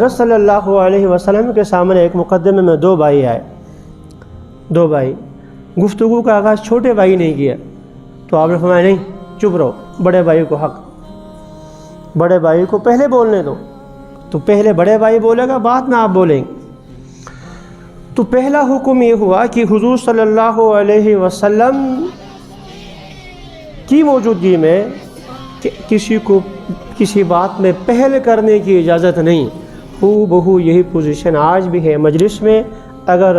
حضرت صلی اللہ علیہ وسلم کے سامنے ایک مقدمے میں دو بھائی آئے. دو بھائی گفتگو کا آغاز چھوٹے بھائی نے کیا تو آپ نے فرمایا نہیں چپ رہو، بڑے بھائی کو حق، بڑے بھائی کو پہلے بولنے دو. تو پہلے بڑے بھائی بولے گا، بعد میں آپ بولیں گے. تو پہلا حکم یہ ہوا کہ حضور صلی اللہ علیہ وسلم کی موجودگی میں کسی کو کسی بات میں پہل کرنے کی اجازت نہیں. ہو بہو یہی پوزیشن آج بھی ہے مجلس میں. اگر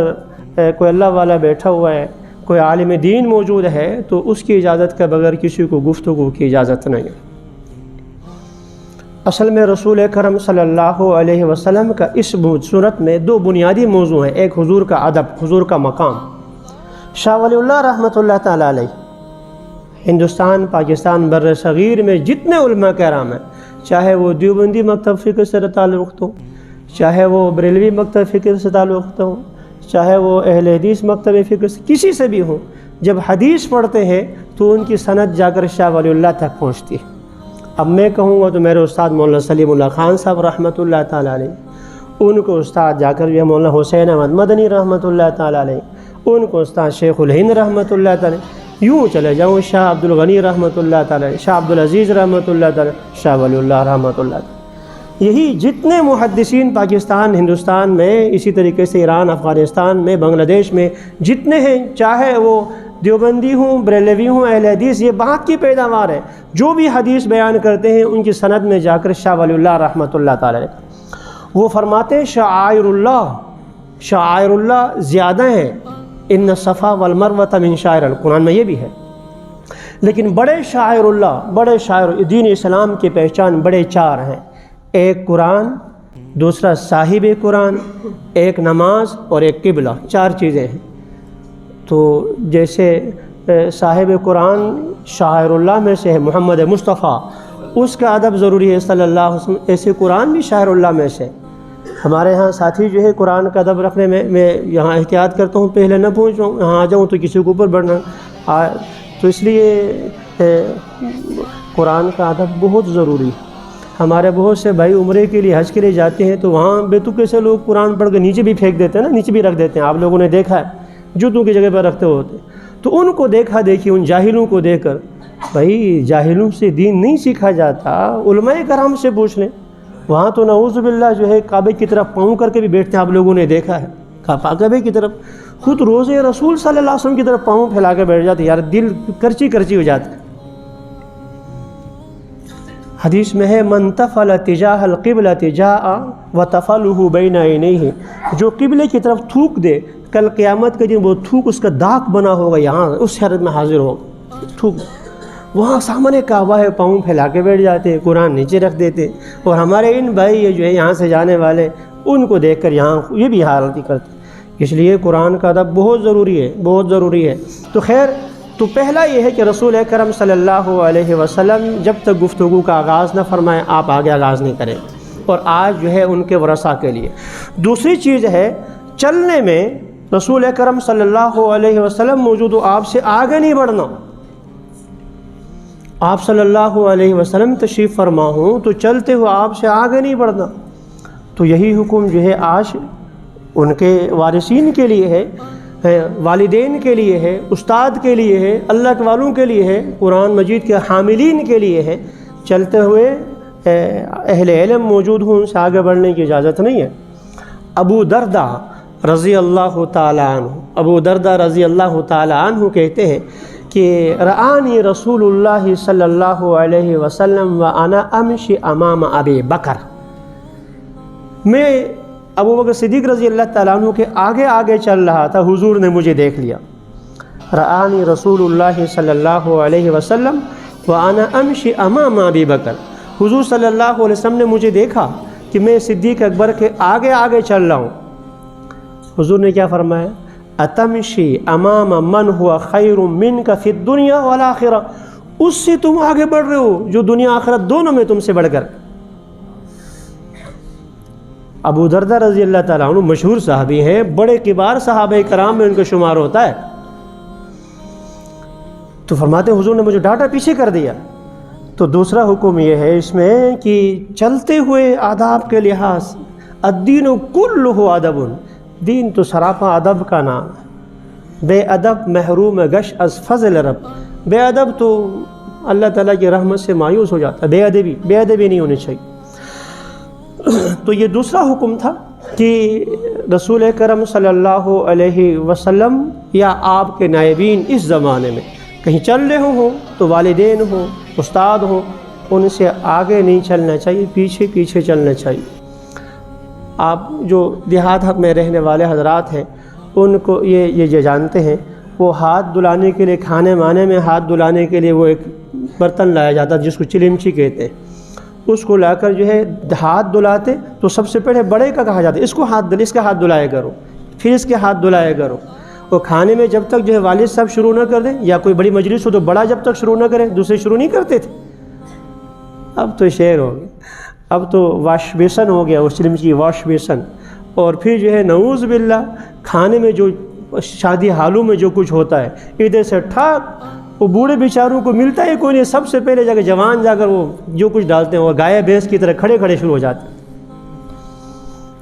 کوئی اللہ والا بیٹھا ہوا ہے، کوئی عالم دین موجود ہے تو اس کی اجازت کے بغیر کسی کو گفتگو کی اجازت نہیں. اصل میں رسول اکرم صلی اللہ علیہ وسلم کا اس صورت میں دو بنیادی موضوع ہیں. ایک حضور کا ادب، حضور کا مقام. شاہ ولی اللہ رحمۃ اللہ تعالیٰ علیہ ہندوستان، پاکستان، بر صغیر میں جتنے علماء کرام ہیں، چاہے وہ دیوبندی مکتب فکر سے تعلق ہوں، چاہے وہ بریلوی مکتب فکر سے تعلق ہوں، چاہے وہ اہل حدیث مکتب فکر سے کسی سے بھی ہوں، جب حدیث پڑھتے ہیں تو ان کی سند جا کر شاہ ولی اللہ تک پہنچتی ہے. اب میں کہوں گا تو میرے استاد مولانا سلیم اللہ خان صاحب رحمۃ اللہ تعالیٰ علیہ، ان کو استاد جا کر بھی مولانا حسین احمد مدنی رحمۃ اللہ تعالیٰ علیہ، ان کو استاد شیخ الہند رحمۃ اللہ تعالیٰ، یوں چلے جاؤں شاہ عبد الغنی رحمۃ اللہ تعالیٰ، شاہ عبد العزیز رحمۃ اللہ تعالیٰ، شاہ ولی اللہ رحمۃ اللہ تعالیٰ. یہی جتنے محدثین پاکستان، ہندوستان میں، اسی طریقے سے ایران، افغانستان میں، بنگلہ دیش میں جتنے ہیں، چاہے وہ دیوبندی ہوں، بریلوی ہوں، اہل حدیث، یہ بات کی پیداوار ہے. جو بھی حدیث بیان کرتے ہیں ان کی سند میں جا کر شاہ ولی اللہ رحمۃ اللہ تعالیٰ وہ فرماتے ہیں شعائر اللہ، شعائر اللہ زیادہ ہیں. ان الصفا والمروۃ من شعائر اللہ، قرآن میں یہ بھی ہے. لیکن بڑے شاعر اللہ، بڑے شاعر دین اسلام کی پہچان بڑے چار ہیں. ایک قرآن، دوسرا صاحب قرآن، ایک نماز اور ایک قبلہ. چار چیزیں ہیں. تو جیسے صاحب قرآن شاعر اللہ میں سے ہے محمد مصطفیٰ، اس کا ادب ضروری ہے صلی اللہ علیہ وسلم. ایسے قرآن بھی شاعر اللہ میں سے. ہمارے ہاں ساتھی جو ہے قرآن کا ادب رکھنے میں یہاں احتیاط کرتا ہوں، پہلے نہ پہنچوں، یہاں آ جاؤں تو کسی کو اوپر بڑھنا. تو اس لیے قرآن کا ادب بہت ضروری ہے. ہمارے بہت سے بھائی عمرے کے لیے، حج کے لیے جاتے ہیں تو وہاں بے تکے سے لوگ قرآن پڑھ کے نیچے بھی پھینک دیتے ہیں نا، نیچے بھی رکھ دیتے ہیں. آپ لوگوں نے دیکھا ہے، جوتوں کی جگہ پر رکھتے ہوتے. تو ان کو دیکھا دیکھی، ان جاہلوں کو دیکھ کر، بھائی جاہلوں سے دین نہیں سیکھا جاتا، علماء کرام سے پوچھ لیں. وہاں تو نعوذ باللہ جو ہے کعبے کی طرف پاؤں کر کے بھی بیٹھتے ہیں. آپ لوگوں نے دیکھا ہے کعبے کی طرف، خود روزے رسول صلی اللہ علیہ وسلم کی طرف پاؤں پھیلا کے بیٹھ جاتے. یار دل کرچی کرچی ہو جاتا ہے. حدیث میں ہے من تفل تجاہ القبلۃ جاء وتفلہ بین عینیہ، جو قبلے کی طرف تھوک دے، کل قیامت کے دن وہ تھوک اس کا داغ بنا ہوگا، یہاں اس حالت میں حاضر ہوگا. تھوک وہاں سامنے کعبہ ہے، پاؤں پھیلا کے بیٹھ جاتے ہیں، قرآن نیچے رکھ دیتے. اور ہمارے ان بھائی یہ جو ہے یہاں سے جانے والے، ان کو دیکھ کر یہاں یہ بھی حالت کرتے. اس لیے قرآن کا ادب بہت ضروری ہے، بہت ضروری ہے. تو خیر، تو پہلا یہ ہے کہ رسول اکرم صلی اللہ علیہ وسلم جب تک گفتگو کا آغاز نہ فرمائیں آپ آگے آغاز نہیں کریں. اور آج جو ہے ان کے ورثاء کے لیے. دوسری چیز ہے چلنے میں رسول اکرم صلی اللہ علیہ وسلم موجود ہو، آپ سے آگے نہیں بڑھنا. آپ صلی اللہ علیہ وسلم تشریف فرما ہوں تو چلتے ہو آپ سے آگے نہیں بڑھنا. تو یہی حکم جو ہے آج ان کے وارثین کے لیے ہے، والدین کے لیے ہے، استاد کے لیے ہے، اللہ کے والوں کے لیے ہے، قرآن مجید کے حاملین کے لیے ہے. چلتے ہوئے اہل علم موجود ہوں، ان سے آگے بڑھنے کی اجازت نہیں ہے. ابو دردہ رضی اللہ تعالیٰ عنہ، ابو دردہ رضی اللہ تعالیٰ عنہ کہتے ہیں کہ رآنی رسول اللہ صلی اللہ علیہ وسلم وانا امشی امام ابی بکر، میں ابو بکر صدیق رضی اللہ تعالیٰ عنہ کے آگے آگے چل رہا تھا، حضور نے مجھے دیکھ لیا. رآنی رسول اللہ صلی اللہ علیہ وسلم وانا امشی امام ابی بکر، حضور صلی اللہ علیہ وسلم نے مجھے دیکھا کہ میں صدیق اکبر کے آگے آگے چل رہا ہوں. حضور نے کیا فرمایا؟ اتمشی امام من ہوا خیر منک فی الدنیا والآخرہ، اس سے تم آگے بڑھ رہے ہو جو دنیا آخرت دونوں میں تم سے بڑھ کر. ابو دردہ رضی اللہ تعالیٰ عنہ مشہور صحابی ہیں، بڑے کبار صحابہ کرام میں ان کا شمار ہوتا ہے. تو فرماتے ہیں حضور نے مجھے ڈانٹا، پیچھے کر دیا. تو دوسرا حکم یہ ہے اس میں کہ چلتے ہوئے آداب کے لحاظ الدین کلہ ادب، دین تو سراپا ادب کا نام ہے۔ بے ادب محروم گش از فضل رب، بے ادب تو اللہ تعالیٰ کی رحمت سے مایوس ہو جاتا ہے، بے ادبی نہیں ہونی چاہیے۔ تو یہ دوسرا حکم تھا کہ رسول کرم صلی اللہ علیہ وسلم یا آپ کے نائبین اس زمانے میں کہیں چل رہے ہوں تو والدین ہوں، استاد ہوں، ان سے آگے نہیں چلنا چاہیے، پیچھے پیچھے چلنا چاہیے۔ آپ جو دیہات میں رہنے والے حضرات ہیں ان کو یہ جانتے ہیں، وہ ہاتھ دھلانے کے لیے، کھانے مانے میں ہاتھ دھلانے کے لیے وہ ایک برتن لایا جاتا ہے جس کو چلمچی کہتے ہیں، اس کو لا کر جو ہے ہاتھ دھلاتے تو سب سے پہلے بڑے کا کہا جاتا ہے اس کا ہاتھ دھلایا کرو، پھر اس کے ہاتھ دھلایا کرو۔ اور کھانے میں جب تک جو ہے والد صاحب شروع نہ کر دیں یا کوئی بڑی مجلس ہو تو بڑا جب تک شروع نہ کرے دوسرے شروع نہیں کرتے تھے۔ اب تو شعر ہو گیا، اب تو واش بیسن ہو گیا، اس چلمچی واش بیسن۔ اور پھر جو ہے نعوذ باللہ کھانے میں جو شادی حالوں میں جو کچھ ہوتا ہے ادھر سے ٹھاک، وہ بوڑھے بیچاروں کو ملتا ہے کوئی نہیں، سب سے پہلے جا کے جوان جا کر وہ جو کچھ ڈالتے ہیں اور گائے بھینس کی طرح کھڑے کھڑے شروع ہو جاتے ہیں۔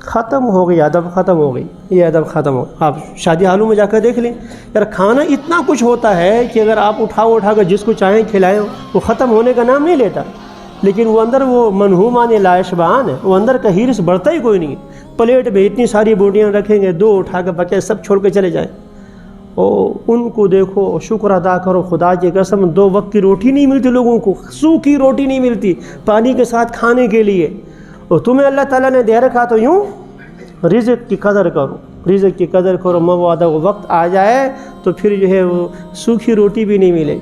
ختم ہو گئی ادب، ختم ہو گئی، یہ ادب ختم ہو۔ آپ شادی حالوں میں جا کر دیکھ لیں یار، کھانا اتنا کچھ ہوتا ہے کہ اگر آپ اٹھا کر جس کو چاہیں کھلائیں وہ ختم ہونے کا نام نہیں لیتا، لیکن وہ اندر وہ منہومان لاشبان ہے، وہ اندر کا ہرس بڑھتا ہی کوئی نہیں۔ پلیٹ میں اتنی ساری بوٹیاں رکھیں گے، دو اٹھا کے بچے سب چھوڑ کے چلے جائیں، اور ان کو دیکھو، شکر ادا کرو، خدا کی قسم 2 وقت کی روٹی نہیں ملتی لوگوں کو، سوکھی روٹی نہیں ملتی پانی کے ساتھ کھانے کے لیے، اور تمہیں اللہ تعالیٰ نے دے رکھا تو یوں رزق کی قدر کرو، رزق کی قدر کرو، موعدہ وقت آ جائے تو پھر جو ہے وہ سوکھی روٹی بھی نہیں ملے۔